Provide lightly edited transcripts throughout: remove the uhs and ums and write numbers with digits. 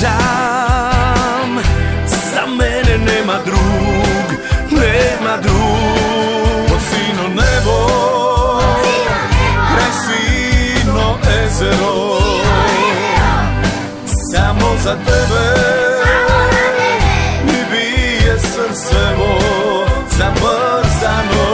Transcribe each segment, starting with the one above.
sam. Za mene nema drug, nema drug. Pod sino nebo, kraj sino ezero, samo za tebe mi bije srcevo zabrzano.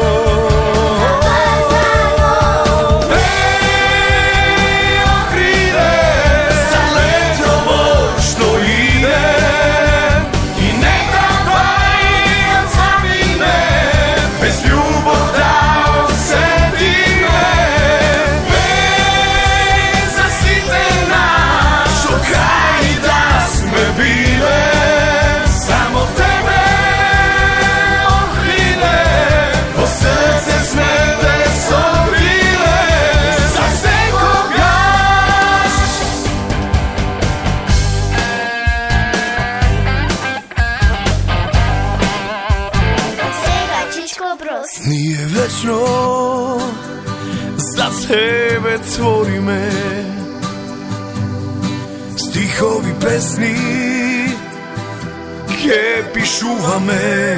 Nije večno, za tebe tvorime stihovi pesni, che pišuvame,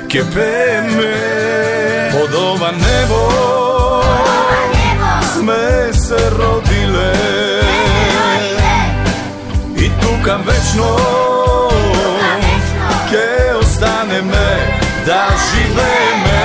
che peme. Pod ova nebo sme se rodile i tukam večno, che ostane me da živeme.